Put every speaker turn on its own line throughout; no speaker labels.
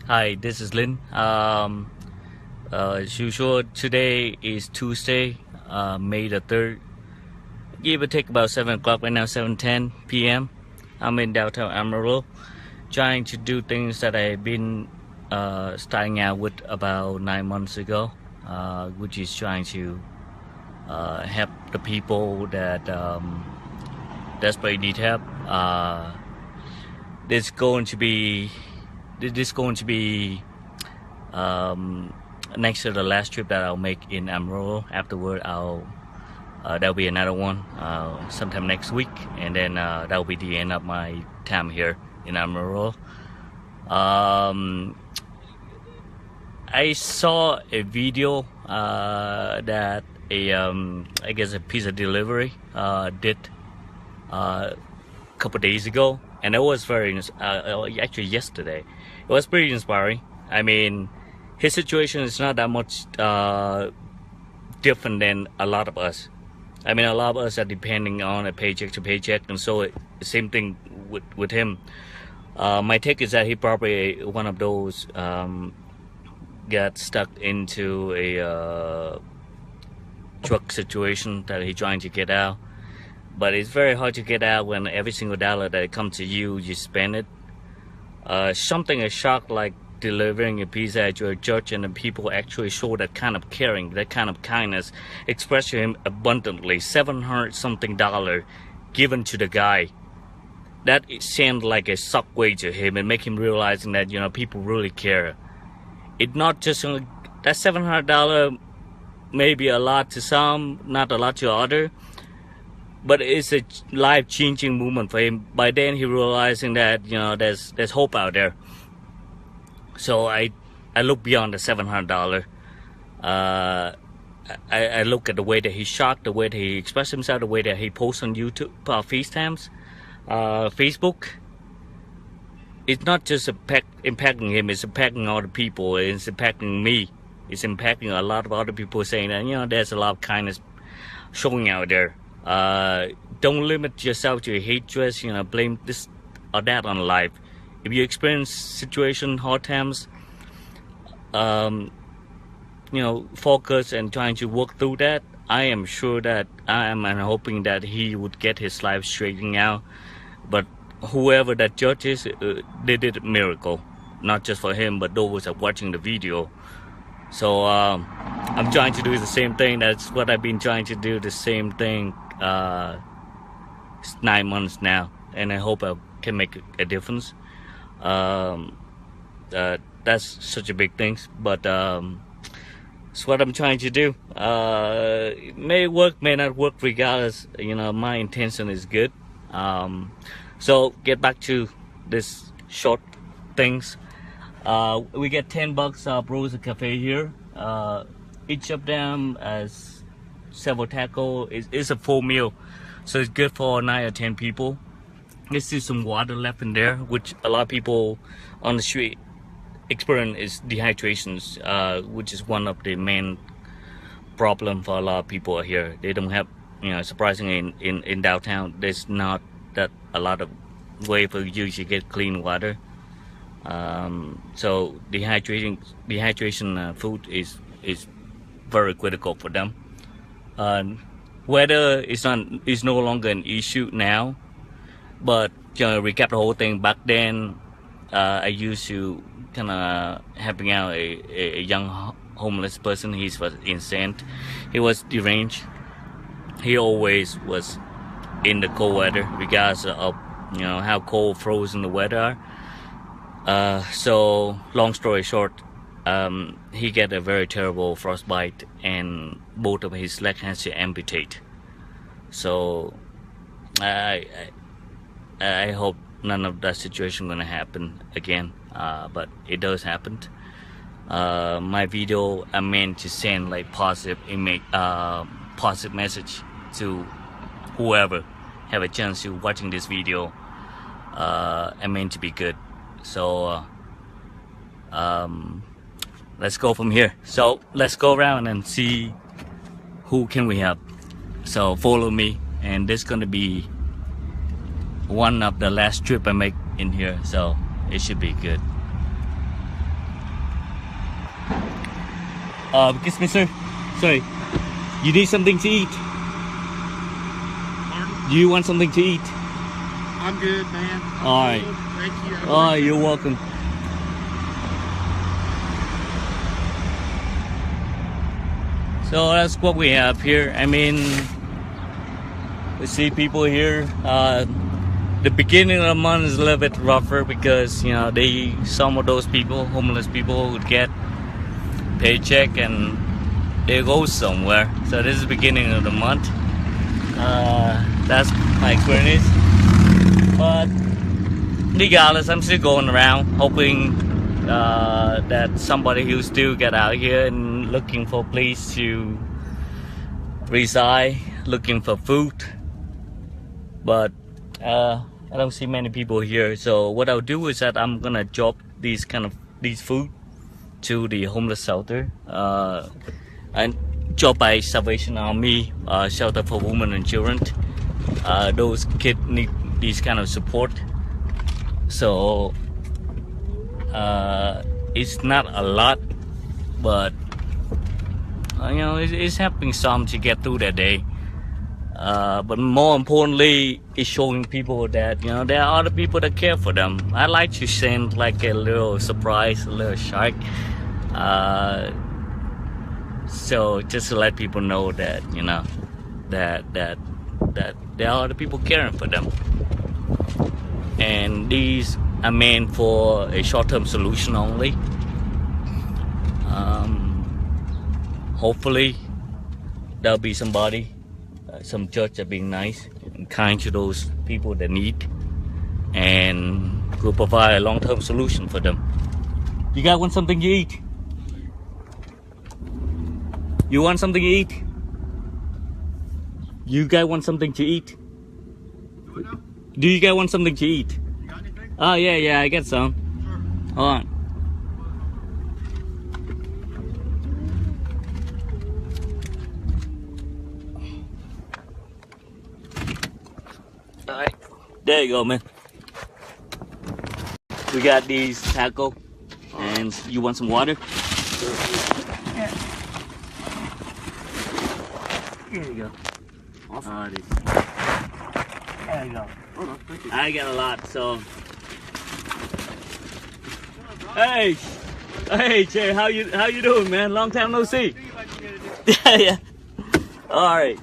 Hi, this is Lin. As usual, today is Tuesday, May the 3rd. Give or take about 7 o'clock right now, 7:10 p.m. I'm in downtown Amarillo, trying to do things that I've been starting out with about 9 months ago, which is trying to help the people that desperately need help. This going to be next to the last trip that I'll make in Amarillo. Afterward, there'll be another one sometime next week, and then that'll be the end of my time here in Amarillo. I saw a video that I guess a pizza delivery did a couple days ago, and it was actually yesterday. It was pretty inspiring. I mean, his situation is not that much different than a lot of us. I mean, a lot of us are depending on a paycheck to paycheck, and so same thing with him. My take is that he probably one of those got stuck into a truck situation that he's trying to get out. But it's very hard to get out when every single dollar that comes to you, you spend it. Something a shock like delivering a pizza at your church, and the people actually show that kind of caring, that kind of kindness, expressed to him abundantly. $700 something given to the guy. That seemed like a shockwave to him and make him realizing that, you know, people really care. It not just that $700 may be a lot to some, not a lot to other, but it's a life-changing moment for him. By then he realizing that, you know, there's hope out there. So I look beyond the $700. I look at the way that he shocked, the way that he expressed himself, the way that he posts on YouTube, FaceTimes, Facebook. It's not just impacting him, it's impacting other people, it's impacting me, it's impacting a lot of other people, saying that, you know, there's a lot of kindness showing out there. Don't limit yourself to hatred, you know, blame this or that on life. If you experience situation, hard times, you know, focus and trying to work through that. I am sure that I'm hoping that he would get his life straightened out. But whoever that judge is, they did a miracle, not just for him, but those that are watching the video. So I'm trying to do the same thing. That's what I've been trying to do, the same thing. It's 9 months now, and I hope I can make a difference. That's such a big thing, but it's what I'm trying to do. It may work, may not work, regardless. You know, my intention is good. So get back to this short things. We get $10 Bros Cafe here. Each of them has several tacos. It's a full meal, so it's good for 9 or 10 people. There's still some water left in there, which a lot of people on the street experience is dehydration, which is one of the main problem for a lot of people here. They don't have, you know, surprisingly in downtown, there's not that a lot of way for you to get clean water. So dehydration food is very critical for them. Weather is no longer an issue now, but you know, recap the whole thing. Back then, I used to kind of helping out a young homeless person. He was insane. He was deranged. He always was in the cold weather, regardless of, you know, how cold, frozen the weather are. So long story short, he got a very terrible frostbite, and both of his legs had to amputate. So I hope none of that situation gonna happen again, but it does happen. My video I meant to send like positive message to whoever have a chance to watching this video. I meant to be good. So let's go from here. So let's go around and see who can we help. So follow me, and this is gonna be one of the last trip I make in here, so it should be good. Excuse me, sir. Sorry. You need something to eat?
Pardon?
Do you want something to eat?
I'm good, man.
All right.
Thank you.
Oh, you're welcome. So that's what we have here. I mean, we see people here. The beginning of the month is a little bit rougher because some of those people, homeless people, would get paycheck and they go somewhere. So this is the beginning of the month. That's my experience. But regardless, I'm still going around hoping that somebody who still get out here and looking for a place to reside, looking for food. But I don't see many people here. So what I'll do is that I'm gonna drop these food to the homeless shelter. And job by Salvation Army, shelter for women and children. Those kids need these kind of support. So it's not a lot, but it's helping some to get through their day. But more importantly, it's showing people that there are other people that care for them. I like to send like a little surprise, a little shark. So just to let people know that that there are other people caring for them, and these are meant for a short-term solution only. Hopefully there'll be somebody, some church that being nice and kind to those people that need, and will provide a long-term solution for them. You guys want something to eat? You want something to eat? You guys want something to eat? Do you guys want something to eat?
You got anything?
Oh yeah, I got some.
Sure.
Hold on. Alright, there you go, man. We got these taco, and you want some water? Yeah. Here you go.
Awesome.
There you go.
Oh, no, thank you.
I got a lot, so. Hey, Jay, how you doing, man? Long time no see. Yeah. All right.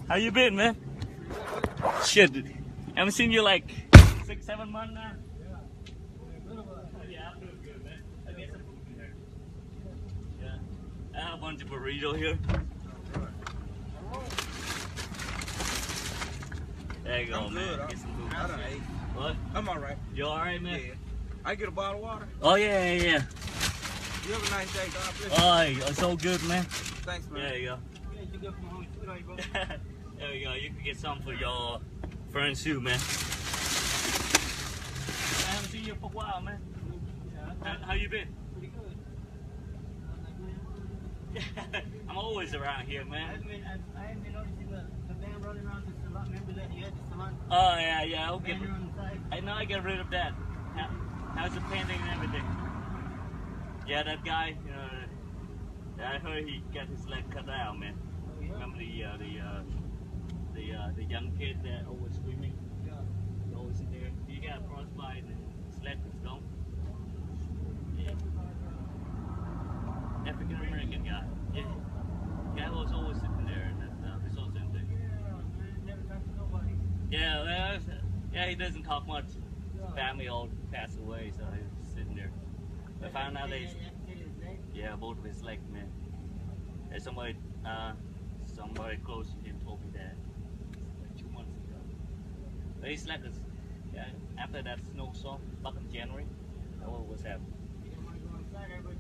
How you been, man? Shit, haven't seen you like 6-7 months now. Yeah, I'm doing good, man. I get some food in here. Yeah, I have a bunch of burrito here. There you go,
I'm
man.
good.
Get some food.
I done ate.
What?
I'm all right.
You all right, man?
Yeah. I get a bottle of water.
Oh yeah.
You have a nice day. God bless you.
Oh, it's so good, man.
Thanks, man.
There you go. There you go. You can get some for your friends too, man. I haven't seen you for a while, man. How you been?
Pretty good.
I'm always around here, man.
I haven't been noticing the van running around the salon. Remember that you had the salon
Oh yeah. I'll get.
banner on the side?
I know I get rid of that. How's the painting and everything? Yeah, that guy. I heard he got his leg cut out, man.
Oh, yeah?
Remember the young kid that always screaming?
Yeah.
He always in there. He got frostbite and his leg was gone. Yeah. African American guy. Yeah. Guy was always sitting there and that resort center.
Never talked to nobody.
Yeah, he doesn't talk much. His family all passed away, so he was sitting there. I found out that he's, yeah, both of his legs, man. And somebody close to him told me that like 2 months ago. But his leg is, yeah, after that snowstorm back in January, what was happening?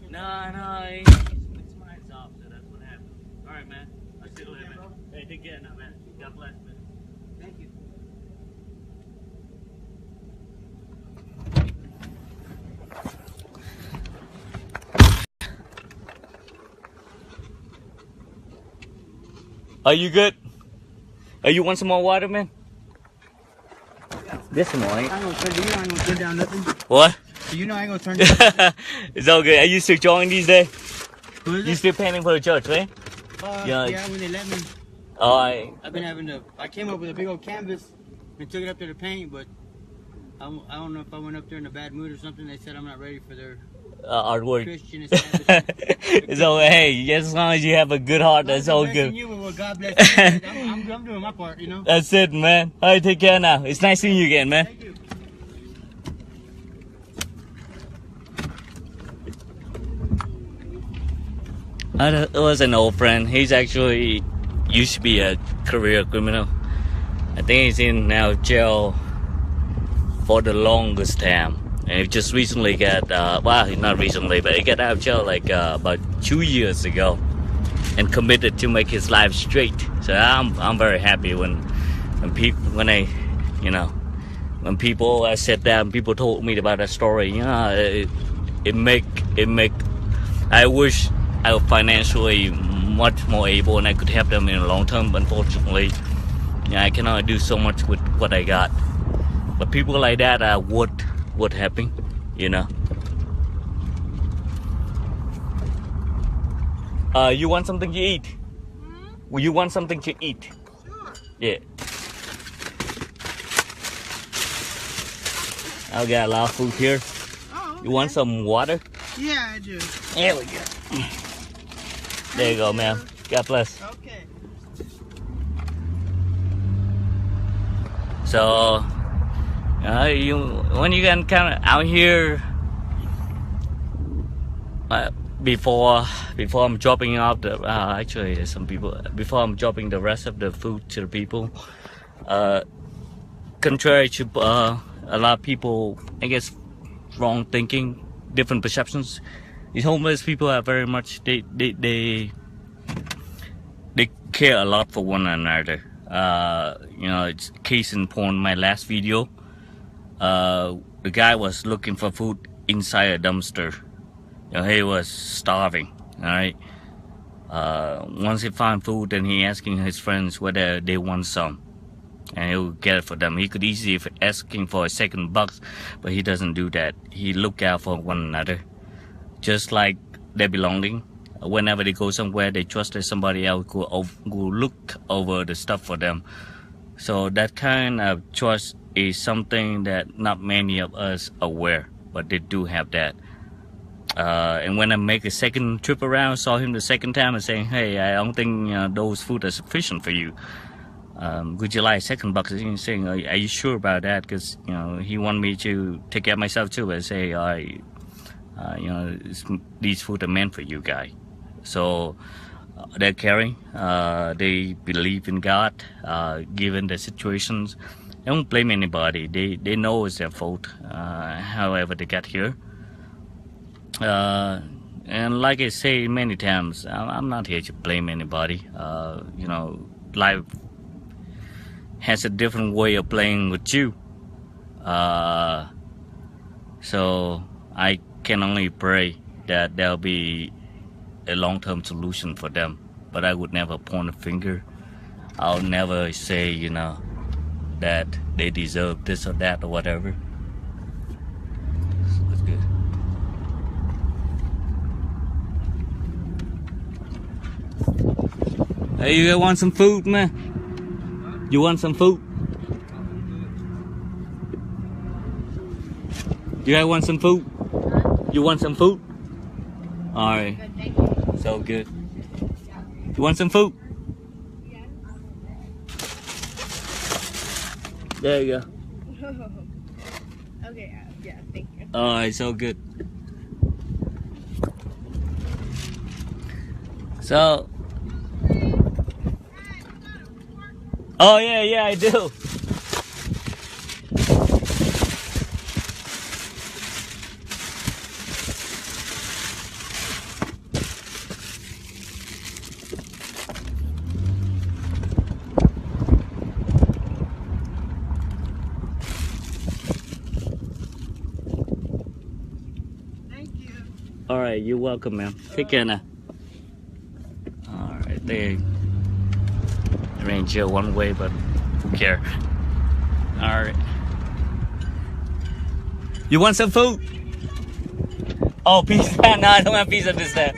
No, it's mine off, so that's what happened. Alright, man. I'll see you later, man. Hey, take care now, man. God bless, man.
Thank you.
Are you good? You want some more water, man? This morning.
I ain't gonna turn. You know I ain't gonna turn down nothing.
What?
You know I ain't gonna turn down.
It's all good. Are you still joining these days?
Who is
You
it?
still painting for the church, right?
Yeah,
yeah.
when they let me.
I
I've been having to. I came up with a big old canvas and took it up there to paint, but I don't know if I went up there in a bad mood or something. They said I'm not ready for their
artwork.
Christian establishment.
So hey, as long as you have a good heart, that's all good.
You, well, God bless you. I'm doing my part, you know.
That's it, man. Alright, take care now. It's nice seeing you again, man.
Thank you.
It was an old friend. He's actually used to be a career criminal. I think he's in now jail for the longest time. And he just recently got, well, not recently, but he got out of jail like about 2 years ago and committed to make his life straight. So I'm very happy when people I sat down, people told me about that story. You know, it make. I wish I was financially much more able and I could help them in the long term. Unfortunately, I cannot do so much with what I got. But people like that are what happen, you know. You want something to eat? Well, you want something to eat?
Sure.
Yeah. I got a lot of food here.
Oh, okay.
You want some water?
Yeah, I do.
There we go. There you go, ma'am. God bless.
Okay.
So, when you can come out here, before I'm dropping off the actually there's some people before I'm dropping the rest of the food to the people. Contrary to a lot of people, I guess, wrong thinking, different perceptions. These homeless people are very much they care a lot for one another. You know, it's case in point. My last video, the guy was looking for food inside a dumpster. You know, he was starving. All right. Once he found food, then he asking his friends whether they want some, and he'll get it for them. He could easily asking for a second box, but he doesn't do that. He look out for one another, just like their belonging. Whenever they go somewhere, they trust that somebody else will look over the stuff for them. So that kind of trust is something that not many of us are aware, but they do have that. And when I make a second trip around, saw him the second time and saying, "Hey, I don't think those food are sufficient for you. Would you like a second box?" He's saying, "Are you sure about that?" Because he want me to take care of myself too. I say, these food are meant for you guys. So they're caring. They believe in God. Given the situations, they don't blame anybody. They know it's their fault. However they got here. And like I say many times, I'm not here to blame anybody. Life has a different way of playing with you. So I can only pray that there'll be a long-term solution for them. But I would never point a finger. I'll never say, that they deserve this or that or whatever. So that's good. Hey, you want some food, man? You want some food? You guys want some food? You want some food? Alright. So good. You want some food? There you go.
Okay, yeah, thank you.
Alright, so good. So. Oh yeah, I do.
Thank you.
Alright, you're welcome, ma'am. Take care now. Alright, they arrange here one way, but who cares? Alright. You want some food? Oh, pizza? No, I don't have pizza this time.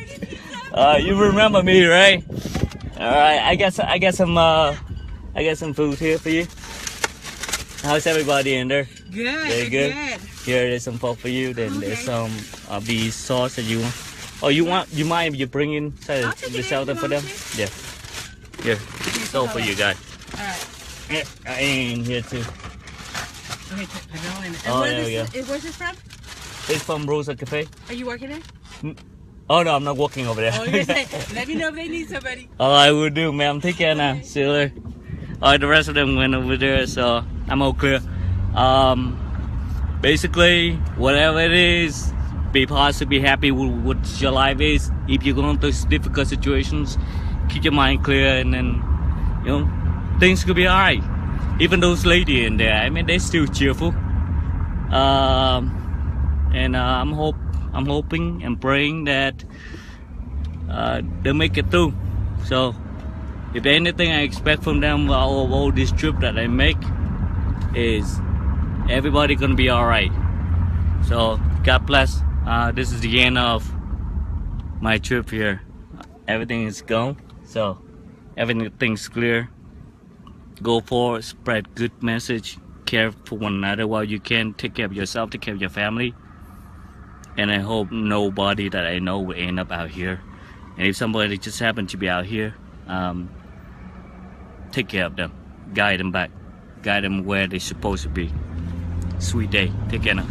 You remember me, right? All right. I got some food here for you. How's everybody in there?
Good.
Very good. Here, there's some pork for you. Then there's some beef sauce that you want. Oh, you mind if you bring in
I'll take
the
it
shelter
in.
for them? Yeah. Here, so for you guys.
All right.
Yeah, and here too.
Okay, put it all in. And
Oh,
where
there we
is this, where's this from?
It's from Rosa Cafe.
Are you working there?
Oh no, I'm not working over there.
Oh, you're saying, let me know if they need somebody.
Oh, I will do, ma'am. Take care now. See you later. Alright, the rest of them went over there, so I'm all clear. Basically, whatever it is, be positive, be happy with what your life is. If you're going through difficult situations, keep your mind clear, and then, you know, things could be alright. Even those ladies in there, I mean, they're still cheerful. I'm hoping and praying that they'll make it through. So, if anything I expect from them all this trip that I make is everybody gonna be alright. So, God bless. This is the end of my trip here. Everything is gone, so everything's clear. Go forward, spread good message, care for one another while you can, take care of yourself, take care of your family. And I hope nobody that I know will end up out here. And if somebody just happened to be out here, take care of them, guide them back, guide them where they're supposed to be. Sweet day. Take care now.